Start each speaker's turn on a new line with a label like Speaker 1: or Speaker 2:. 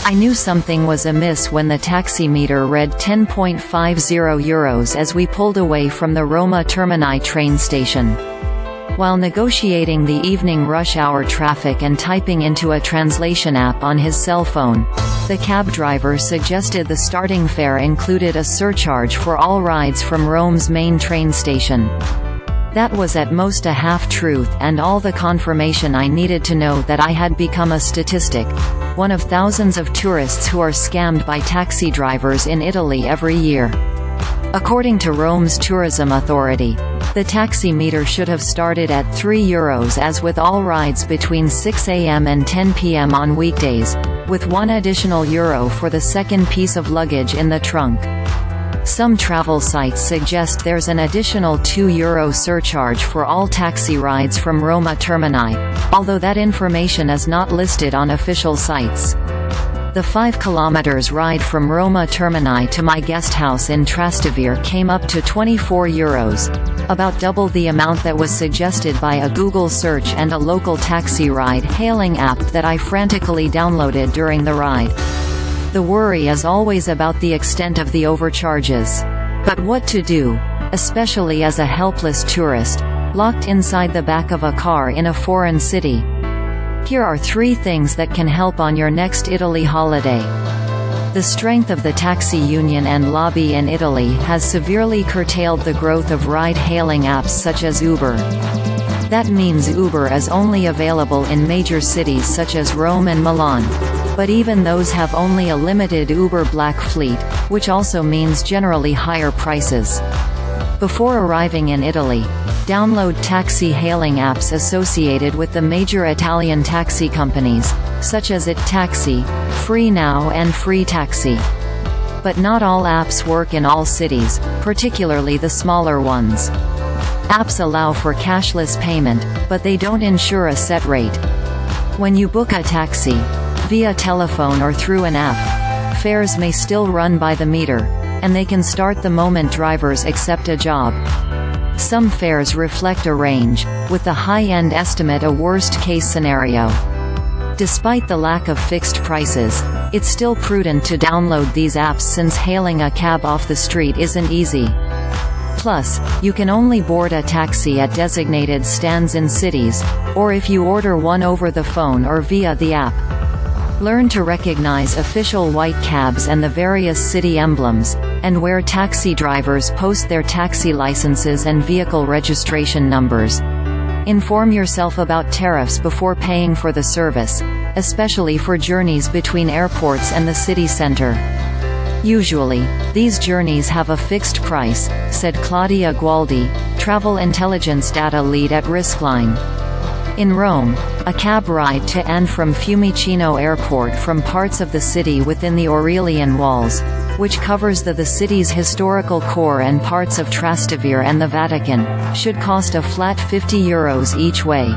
Speaker 1: I knew something was amiss when the taxi meter read €10.50 as we pulled away from the Roma Termini train station. While negotiating the evening rush hour traffic and typing into a translation app on his cell phone, the cab driver suggested the starting fare included a surcharge for all rides from Rome's main train station. That was at most a half-truth and all the confirmation I needed to know that I had become a statistic, one of thousands of tourists who are scammed by taxi drivers in Italy every year. According to Rome's tourism authority, the taxi meter should have started at €3 as with all rides between 6 a.m. and 10 p.m. on weekdays, with €1 additional for the second piece of luggage in the trunk. Some travel sites suggest there's an additional €2 surcharge for all taxi rides from Roma Termini, although that information is not listed on official sites. The 5 kilometers ride from Roma Termini to my guest house in Trastevere came up to €24, about double the amount that was suggested by a Google search and a local taxi ride-hailing app that I frantically downloaded during the ride. The worry is always about the extent of the overcharges. But what to do, especially as a helpless tourist, locked inside the back of a car in a foreign city? Here are 3 things that can help on your next Italy holiday. The strength of the taxi union and lobby in Italy has severely curtailed the growth of ride-hailing apps such as Uber. That means Uber is only available in major cities such as Rome and Milan. But even those have only a limited Uber Black fleet, which also means generally higher prices. Before arriving in Italy, download taxi-hailing apps associated with the major Italian taxi companies, such as It Taxi, Free Now and Free Taxi. But not all apps work in all cities, particularly the smaller ones. Apps allow for cashless payment, but they don't ensure a set rate. When you book a taxi, via telephone or through an app, fares may still run by the meter, and they can start the moment drivers accept a job. Some fares reflect a range, with the high-end estimate a worst-case scenario. Despite the lack of fixed prices, it's still prudent to download these apps since hailing a cab off the street isn't easy. Plus, you can only board a taxi at designated stands in cities, or if you order one over the phone or via the app. Learn to recognize official white cabs and the various city emblems, and where taxi drivers post their taxi licenses and vehicle registration numbers. Inform yourself about tariffs before paying for the service, especially for journeys between airports and the city center. Usually, these journeys have a fixed price, said Claudia Gualdi, travel intelligence data lead at Riskline. In Rome, a cab ride to and from Fiumicino Airport from parts of the city within the Aurelian Walls, which covers the city's historical core and parts of Trastevere and the Vatican, should cost a flat €50 each way.